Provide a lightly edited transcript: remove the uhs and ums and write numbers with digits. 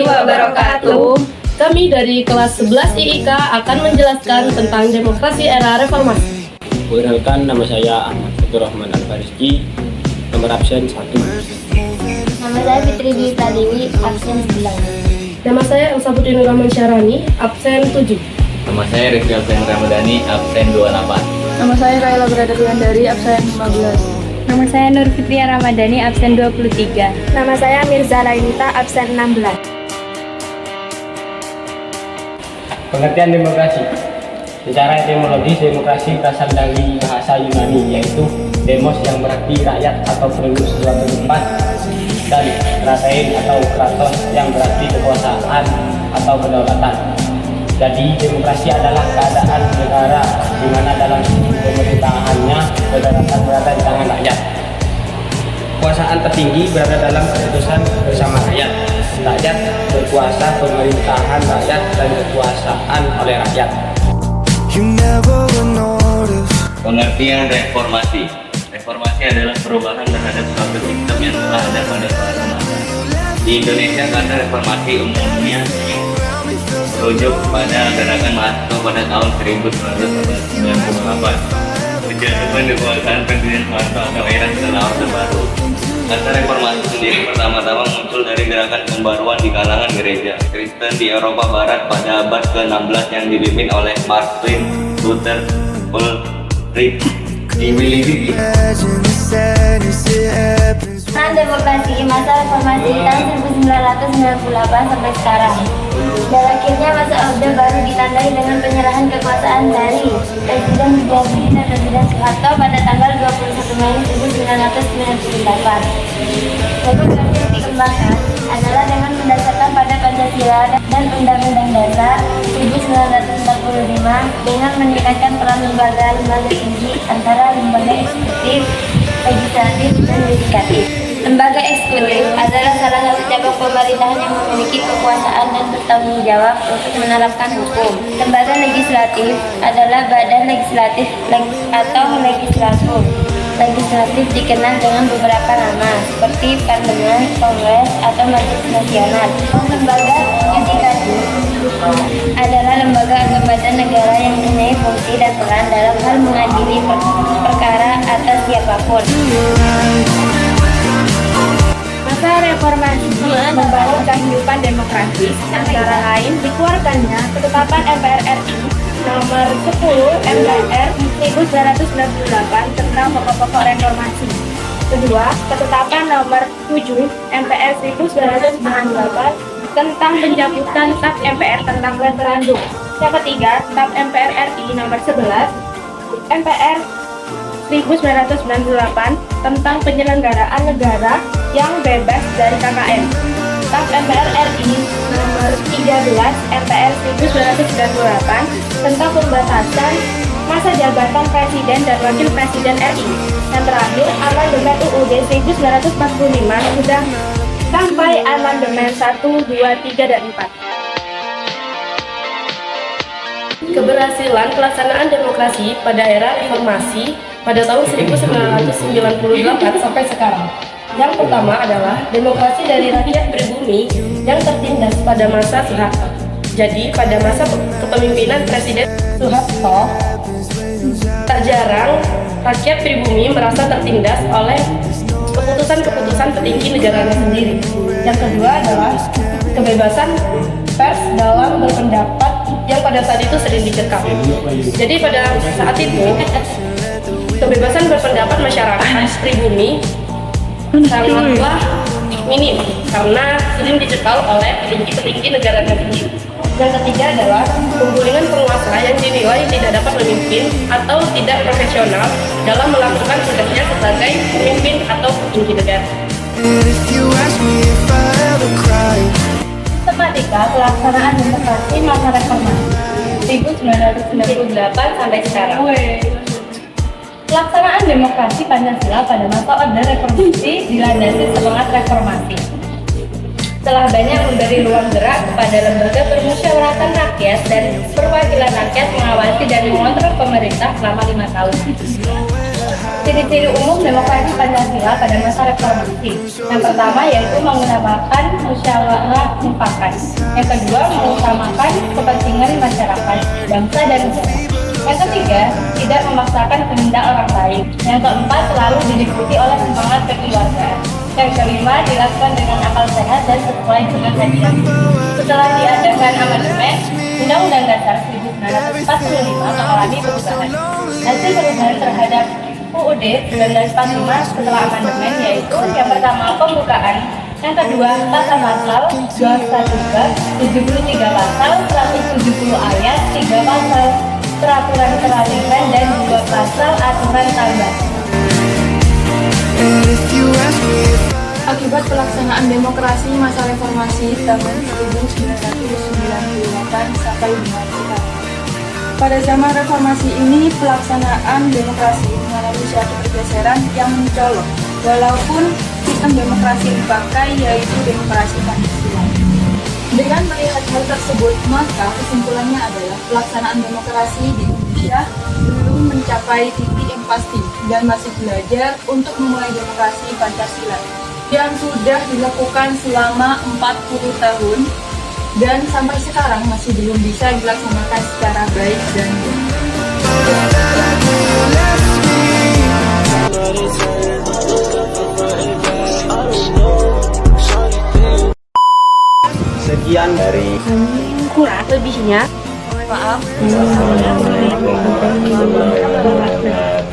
warahmatullahi wabarakatuh. Kami dari kelas 11 IIK akan menjelaskan tentang demokrasi era reformasi. Perkenalkan, nama saya Ahmad Fatur Rahman Al-Farizki, nomor absen 1. Nama saya Fitri Dwi Tadiwi, absen 9. Nama saya Elsa Putri Nurrahman Syarani, absen 7. Nama saya Rifki Alfian Ramadhani, absen 28. Nama saya Kaila Berada Dari, absen 15. Nama saya Nur Fitria Ramadhani, absen 23. Nama saya Mirza Lainita, absen 16. Pengertian demokrasi. Secara etimologis, demokrasi berasal dari bahasa Yunani, yaitu demos yang berarti rakyat atau penduduk suatu tempat, dan kratein atau kratos yang berarti kekuasaan atau kedaulatan. Jadi demokrasi adalah keadaan negara di mana dalam sistem pemerintahannya kedaulatan berada di tangan rakyat. Kekuasaan tertinggi berada dalam keputusan bersama rakyat. Rakyat berkuasa, pemerintahan rakyat, dan kekuasaan oleh rakyat. Pengertian reformasi. Reformasi adalah perubahan terhadap suatu sistem yang telah ada pada suatu masa. Di Indonesia, kata reformasi umumnya merujuk pada gerakan mahasiswa pada tahun 1998. Penjatuhan kekuasaan Presiden Soeharto atau era setelah Orde Baru. Kata reformasi sendiri pertama-tama muncul dari gerakan pembaruan di kalangan gereja Kristen di Eropa Barat pada abad ke-16 yang dipimpin oleh Martin Luther Ulrich Zwingli. Peran demokrasi masa reformasi tahun 1998 sampai sekarang. Berakhirnya masa Orde Baru ditandai dengan penyerahan kekuasaan dari Presiden Sugandi dan Presiden Soeharto pada tanggal 21 Mei 1998. Demokrasi yang dikembangkan adalah dengan mendasarkan pada Pancasila dan Undang-Undang Dasar 1945 dengan meningkatkan peran lembaga-lembaga tinggi antara lembaga eksekutif, legislatif, dan yudikatif. Lembaga eksekutif adalah salah satu cabang pemerintahan yang memiliki kekuasaan dan bertanggung jawab untuk menerapkan hukum. Lembaga legislatif adalah badan legislatif atau legislatur. Legislatif dikenal dengan beberapa nama seperti parlemen, kongres, atau majelis nasional. Lembaga yudikatif adalah lembaga atau badan negara yang mempunyai fungsi dan peran dalam hal mengadili perkara atas siapapun. Masa reformasi membangun kehidupan demokratis, antara lain dikeluarkannya Ketetapan MPR RI Nomor 10 MPR 1998 tentang pokok-pokok reformasi. Kedua, Ketetapan Nomor 7 MPR 1998 tentang pencabutan TAP MPR tentang referendum. Yang ketiga, TAP MPR RI Nomor 11 MPR 1998 tentang penyelenggaraan negara yang bebas dari KKN. TAP MPR RI Nomor 13 MPR 1998 tentang pembatasan masa jabatan Presiden dan Wakil Presiden RI. Yang terakhir, Amandemen UUD 1945 sudah sampai Amandemen 1, 2, 3, dan 4. Keberhasilan pelaksanaan demokrasi pada era reformasi pada tahun 1998 sampai sekarang. Yang pertama adalah demokrasi dari rakyat pribumi yang tertindas pada masa Soeharto. Jadi pada masa kepemimpinan Presiden Soeharto, tak jarang rakyat pribumi merasa tertindas oleh keputusan-keputusan petinggi negaranya sendiri. Yang kedua adalah kebebasan pers dalam berpendapat yang pada saat itu sering dicekam. Jadi pada saat itu kebebasan berpendapat masyarakat pribumi sangatlah minim karena sering dicekal oleh petinggi-petinggi negara sendiri. Yang ketiga adalah penggulingan penguasa yang dinilai tidak dapat memimpin atau tidak profesional dalam melakukan tugasnya sebagai pemimpin atau petinggi negara. Sistematika pelaksanaan demokrasi masa reformasi 1998 sampai sekarang. Pelaksanaan demokrasi Pancasila pada masa Orde Reformasi dilandasi semangat reformasi. Telah banyak memberi ruang gerak kepada lembaga permusyawaratan rakyat dan perwakilan rakyat mengawasi dan mengontrol pemerintah selama 5 tahun. Ciri-ciri umum demokrasi Pancasila pada masa reformasi. Yang pertama yaitu mengutamakan musyawarah mufakat. Yang kedua, mengutamakan kepentingan masyarakat, bangsa dan negara. Yang ketiga, tidak memaksakan kehendak orang lain. Yang keempat, selalu diliputi oleh semangat kekeluargaan. Yang kelima, dilakukan dengan akal sehat dan sesuai dengan kajian. Setelah diadakan amandemen, Undang-Undang Dasar 1945 mengalami perubahan. Hasil perubahan terhadap UUD 1945 setelah amandemen yaitu yang pertama pembukaan, yang kedua pasal-pasal 213, 73 pasal, 170 ayat, 3 pasal peraturan peralihan dan 2 pasal aturan tambahan. Akibat pelaksanaan demokrasi masa reformasi tahun 1998 sampai dengan sekarang. Pada zaman reformasi ini, pelaksanaan demokrasi mengalami suatu pergeseran yang mencolok, walaupun sistem demokrasi yang dipakai yaitu demokrasi Pancasila. Dengan melihat hal tersebut, maka kesimpulannya adalah pelaksanaan demokrasi di Indonesia belum mencapai titik yang pasti dan masih belajar untuk memulai demokrasi Pancasila yang sudah dilakukan selama 40 tahun dan sampai sekarang masih belum bisa dilaksanakan secara baik dan benar. Sekian dari Kurang lebihnya, maaf. Assalamualaikum warahmatullahi wabarakatuh.